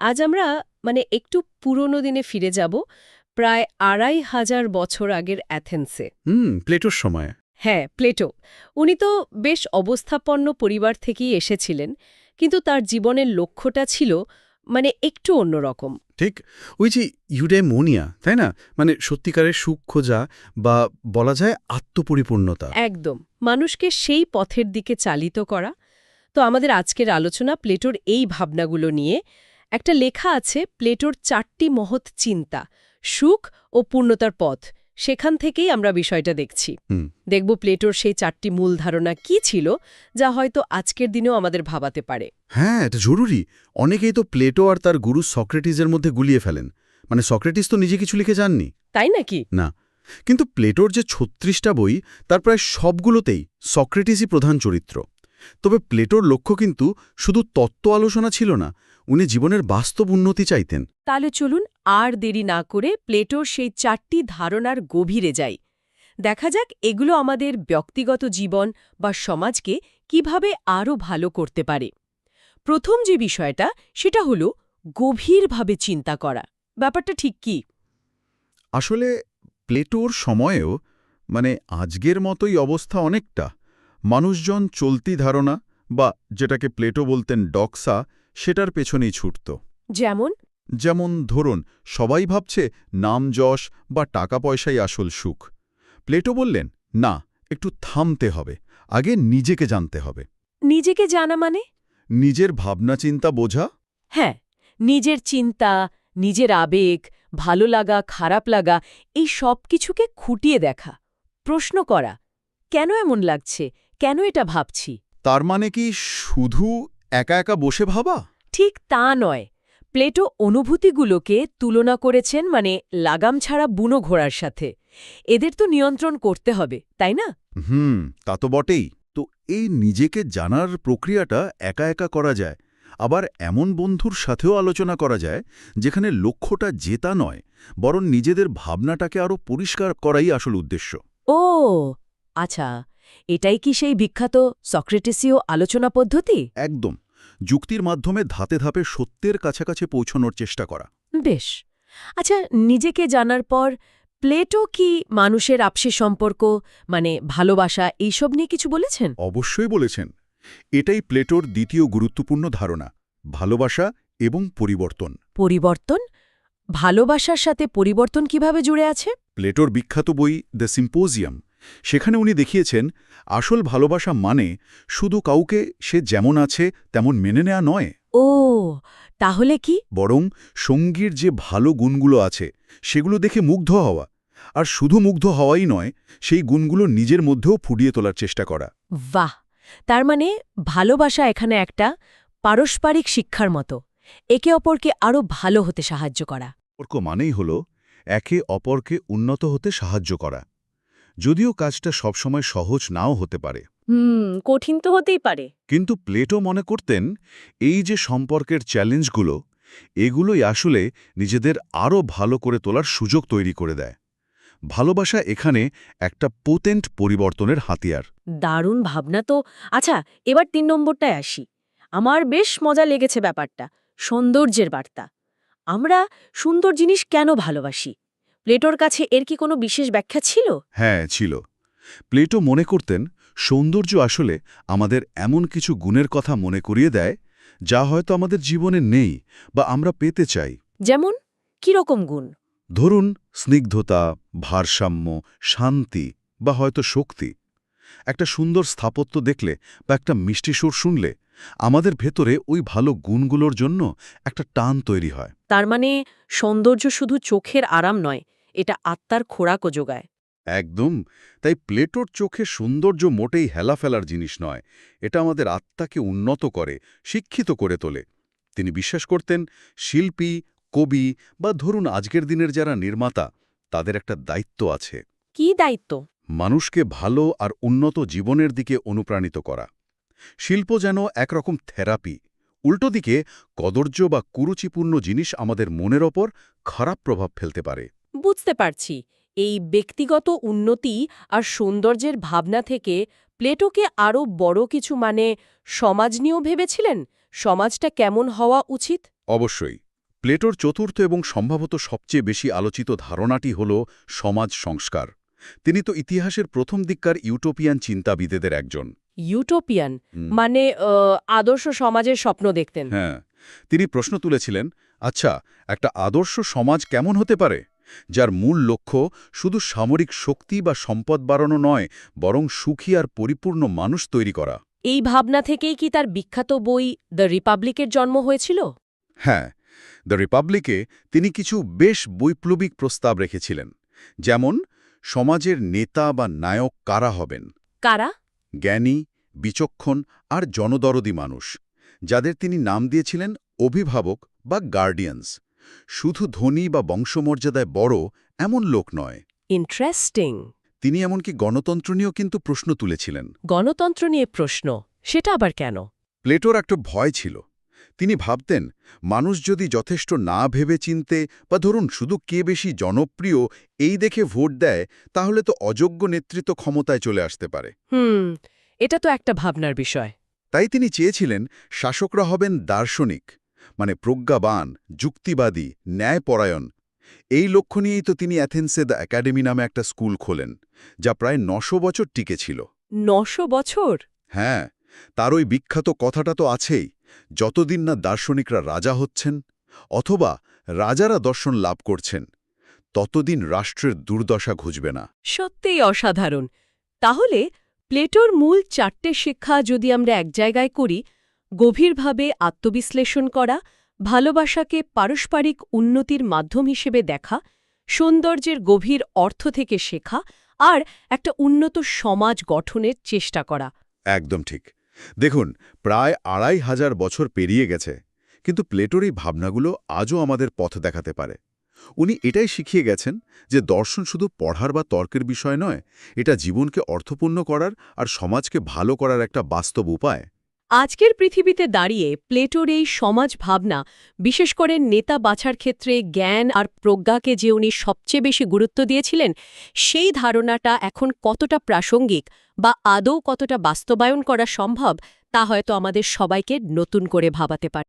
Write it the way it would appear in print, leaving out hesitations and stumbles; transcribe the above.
আজ আমরা একটু পুরনো দিনে ফিরে যাব, প্রায় ২৫০০ বছর আগের অ্যাথেন্সে। প্লেটোর সময়। হ্যাঁ, প্লেটো। উনি তো বেশ অবস্থাপন্ন পরিবার থেকেই এসেছিলেন, কিন্তু তার জীবনের লক্ষ্যটা ছিল একটু অন্যরকম। ঠিক, ওই যে ইউডেমোনিয়া, তাই না? সত্যিকারের সুখ খোঁজা, বা বলা যায় আত্মপরিপূর্ণতা। একদম, মানুষকে সেই পথের দিকে চালিত করা। তো আমাদের আজকের আলোচনা প্লেটোর এই ভাবনাগুলো নিয়ে। একটা লেখা আছে প্লেটোর ৪টি মহৎ চিন্তা, সুখ ও পূর্ণতার পথ। সেখান থেকেই আমরা বিষয়টা দেখছি। দেখব প্লেটোর সেই ৪টি মূল ধারণা কি ছিল, যা হয়তো আজকের দিনেও আমাদের ভাবাতে পারে। হ্যাঁ, এটা জরুরি। অনেকেই তো প্লেটো আর তার গুরু সক্রেটিসের মধ্যে গুলিয়ে ফেলেন। সক্রেটিস তো নিজে কিছু লিখে যাননি, তাই নাকি? না। কিন্তু প্লেটোর যে ৩৬টা বই, তার প্রায় সবগুলোতেই সক্রেটিসই প্রধান চরিত্র। তবে প্লেটোর লক্ষ্য কিন্তু শুধু তত্ত্ব আলোচনা ছিল না, উনি জীবনের বাস্তব উন্নতি চাইতেন। তাহলে চলুন আর দেরি না করে প্লেটোর সেই ৪টি ধারণার গভীরে যাই। দেখা যাক এগুলো আমাদের ব্যক্তিগত জীবন বা সমাজকে কিভাবে আরও ভালো করতে পারে। প্রথম যে বিষয়টা, সেটা হলো গভীরভাবে চিন্তা করা। ব্যাপারটা ঠিক কি? আসলে প্লেটোর সময়েও আজকের মতোই অবস্থা অনেকটা। মানুষজন চলতি ধারণা, বা যেটাকে প্লেটো বলতেন ডক্সা, সেটার পেছনেই ছুটত। যেমন? যেমন ধরুন, সবাই ভাবছে নাম যশ বা টাকা পয়সাই আসল সুখ। প্লেটো বললেন, না, একটু থামতে হবে, আগে নিজেকে জানতে হবে। নিজেকে জানা মানে? নিজের ভাবনা চিন্তা বোঝা। হ্যাঁ, নিজের চিন্তা, নিজের আবেগ, ভালো লাগা, খারাপ লাগা, এই সব কিছুকে খুঁটিয়ে দেখা। প্রশ্ন করা, কেন এমন লাগছে, কেন এটা ভাবছি? তার মানে কি শুধু একা একা বসে ভাবা? ঠিক তা নয়। প্লেটো অনুভূতিগুলোকে তুলনা করেছেন লাগাম ছাড়া বুনো ঘোড়ার সাথে। এদের তো নিয়ন্ত্রণ করতে হবে, তাই না? তা তো বটেই। তো এই নিজেকে জানার প্রক্রিয়াটা একা একা করা যায়, আবার এমন বন্ধুর সাথেও আলোচনা করা যায় যেখানে লক্ষ্যটা জেতা নয়, বরং নিজেদের ভাবনাটাকে আরও পরিষ্কার করাই আসল উদ্দেশ্য। ও আচ্ছা, এটাই কি সেই বিখ্যাত সক্রেটিসীয় আলোচনা পদ্ধতি? একদম, যুক্তির মাধ্যমে ধাপে ধাপে সত্যের কাছাকাছি পৌঁছানোর চেষ্টা করা। বেশ। আচ্ছা, নিজেকে জানার পর প্লেটো কি মানুষের আপসী সম্পর্ক, ভালোবাসা, এইসব নিয়ে কিছু বলেছেন? অবশ্যই বলেছেন। এটাই প্লেটোর দ্বিতীয় গুরুত্বপূর্ণ ধারণা, ভালোবাসা এবং পরিবর্তন। পরিবর্তন? ভালোবাসার সাথে পরিবর্তন কিভাবে জুড়ে আছে? প্লেটোর বিখ্যাত বই দ্য সিম্পোজিয়াম, সেখানে উনি দেখিয়েছেন আসল ভালোবাসা মানে শুধু কাউকে সে যেমন আছে তেমন মেনে নেওয়া নয়। ও, তাহলে কি? বরং সঙ্গীর যে ভালো গুণগুলো আছে সেগুলো দেখে মুগ্ধ হওয়া, আর শুধু মুগ্ধ হওয়াই নয়, সেই গুণগুলো নিজের মধ্যেও ফুটিয়ে তোলার চেষ্টা করা। বাহ! তার ভালোবাসা এখানে একটা পারস্পরিক শিক্ষার মতো, একে অপরকে আরও ভালো হতে সাহায্য করা। সম্পর্ক মানেই হল একে অপরকে উন্নত হতে সাহায্য করা, যদিও কাজটা সবসময় সহজ নাও হতে পারে। কঠিন তো হতেই পারে। কিন্তু প্লেটো মনে করতেন এই যে সম্পর্কের চ্যালেঞ্জগুলো, এগুলোই আসলে নিজেদের আরও ভালো করে তোলার সুযোগ তৈরি করে দেয়। ভালোবাসা এখানে একটা পোটেন্ট পরিবর্তনের হাতিয়ার। দারুণ ভাবনা তো। আচ্ছা, এবার ৩ নম্বরটায় আসি। আমার বেশ মজা লেগেছে ব্যাপারটা, সৌন্দর্যের বার্তা। আমরা সুন্দর জিনিস কেন ভালোবাসি? প্লেটোর কাছে এর কি কোনো বিশেষ ব্যাখ্যা ছিল? হ্যাঁ, ছিল। প্লেটো মনে করতেন সৌন্দর্য আসলে আমাদের এমন কিছু গুণের কথা মনে করিয়ে দেয় যা হয়তো আমাদের জীবনে নেই বা আমরা পেতে চাই। যেমন কিরকম গুণ? ধরুন, স্নিগ্ধতা, ভারসাম্য, শান্তি বা হয়তো শক্তি। একটা সুন্দর স্থাপত্য দেখলে বা একটা মিষ্টি সুর শুনলে আমাদের ভেতরে ওই ভালো গুণগুলোর জন্য একটা টান তৈরি হয়। তার সৌন্দর্য শুধু চোখের আরাম নয়, এটা আত্মার খোরাকও যোগায়। একদম। তাই প্লেটোর চোখে সৌন্দর্য মোটেই হেলাফেলার জিনিস নয়, এটা আমাদের আত্মাকে উন্নত করে, শিক্ষিত করে তোলে। তিনি বিশ্বাস করতেন শিল্পী, কবি বা ধরুন আজকের দিনের যারা নির্মাতা, তাদের একটা দায়িত্ব আছে। কি দায়িত্ব? মানুষকে ভালো আর উন্নত জীবনের দিকে অনুপ্রাণিত করা। শিল্প যেন একরকম থেরাপি। উল্টো দিকে কদর্য বা কুরুচিপূর্ণ জিনিস আমাদের মনের ওপর খারাপ প্রভাব ফেলতে পারে। বুঝতে পারছি। এই ব্যক্তিগত উন্নতি আর সৌন্দর্যের ভাবনা থেকে প্লেটোকে আরও বড় কিছু সমাজ নিয়েও ভেবেছিলেন? সমাজটা কেমন হওয়া উচিত? অবশ্যই। প্লেটোর চতুর্থ এবং সম্ভবত সবচেয়ে বেশি আলোচিত ধারণাটি হল সমাজ সংস্কার। তিনি তো ইতিহাসের প্রথম দিককার ইউটোপিয়ান চিন্তাবিদেদের একজন। ইউটোপিয়ান মানে আদর্শ সমাজের স্বপ্ন দেখতেন। হ্যাঁ, তিনি প্রশ্ন তুলেছিলেন, আচ্ছা, একটা আদর্শ সমাজ কেমন হতে পারে, যার মূল লক্ষ্য শুধু সামরিক শক্তি বা সম্পদ বাড়ানো নয়, বরং সুখী আর পরিপূর্ণ মানুষ তৈরি করা। এই ভাবনা থেকেই কি তার বিখ্যাত বই দ্য রিপাবলিকের জন্ম হয়েছিল? হ্যাঁ, দ্য রিপাবলিকে তিনি কিছু বেশ বৈপ্লবিক প্রস্তাব রেখেছিলেন, যেমন সমাজের নেতা বা নায়ক কারা হবেন। কারা? জ্ঞানী, বিচক্ষণ আর জনদরদি মানুষ, যাদের তিনি নাম দিয়েছিলেন অভিভাবক বা গার্ডিয়ানস। শুধু ধনী বা বংশমর্যাদায় বড় এমন লোক নয়। ইন্টারেস্টিং। তিনি এমনকি গণতন্ত্র নিয়েও কিন্তু প্রশ্ন তুলেছিলেন। গণতন্ত্র নিয়ে প্রশ্ন, সেটা আবার কেন? প্লেটোর একটা ভয় ছিল। তিনি ভাবতেন, মানুষ যদি যথেষ্ট না ভেবে চিনতে বা ধরুন শুধু কে বেশি জনপ্রিয় এই দেখে ভোট দেয়, তাহলে তো অযোগ্য নেতৃত্ব ক্ষমতায় চলে আসতে পারে। এটা তো একটা ভাবনার বিষয়। তাই তিনি চেয়েছিলেন শাসকরা হবেন দার্শনিক, মানে প্রজ্ঞাবান, যুক্তিবাদী, ন্যায়পরায়ণ। এই লক্ষ্য নিয়েই তো তিনি অ্যাথেন্সে দ্য একাডেমি নামে একটা স্কুল খোলেন, যা প্রায় ৯০০ বছর টিকেছিল। ৯০০ বছর? হ্যাঁ, তার ওই বিখ্যাত কথাটা তো আছেই, যতদিন না দার্শনিকরা রাজা হচ্ছেন অথবা রাজারা দর্শন লাভ করছেন, ততদিন রাষ্ট্রের দুর্দশা ঘুচবে না। সত্যিই অসাধারণ। তাহলে প্লেটোর মূল ৪টে শিক্ষা যদি আমরা এক জায়গায় করি, গভীরভাবে আত্মবিশ্লেষণ করা, ভালোবাসাকে পারস্পরিক উন্নতির মাধ্যম হিসেবে দেখা, সৌন্দর্যের গভীর অর্থ থেকে শেখা আর একটা উন্নত সমাজ গঠনের চেষ্টা করা। একদম ঠিক। দেখুন, প্রায় ২৫০০ বছর পেরিয়ে গেছে, কিন্তু প্লেটোর এই ভাবনাগুলো আজও আমাদের পথ দেখাতে পারে। উনি এটাই শিখিয়ে গেছেন যে দর্শন শুধু পড়ার বা তর্কের বিষয় নয়, এটা জীবনকে অর্থপূর্ণ করার আর সমাজকে ভালো করার একটা বাস্তব উপায়। আজকের পৃথিবীতে দাঁড়িয়ে প্লেটোর এই সমাজ ভাবনা, বিশেষ করে নেতা বাছার ক্ষেত্রে জ্ঞান আর প্রজ্ঞাকে যে উনি সবচেয়ে বেশি গুরুত্ব দিয়েছিলেন, সেই ধারণাটা এখন কতটা প্রাসঙ্গিক বা আদৌ কতটা বাস্তবায়ন করা সম্ভব, তা হয়তো আমাদের সবাইকে নতুন করে ভাবাতে পারে।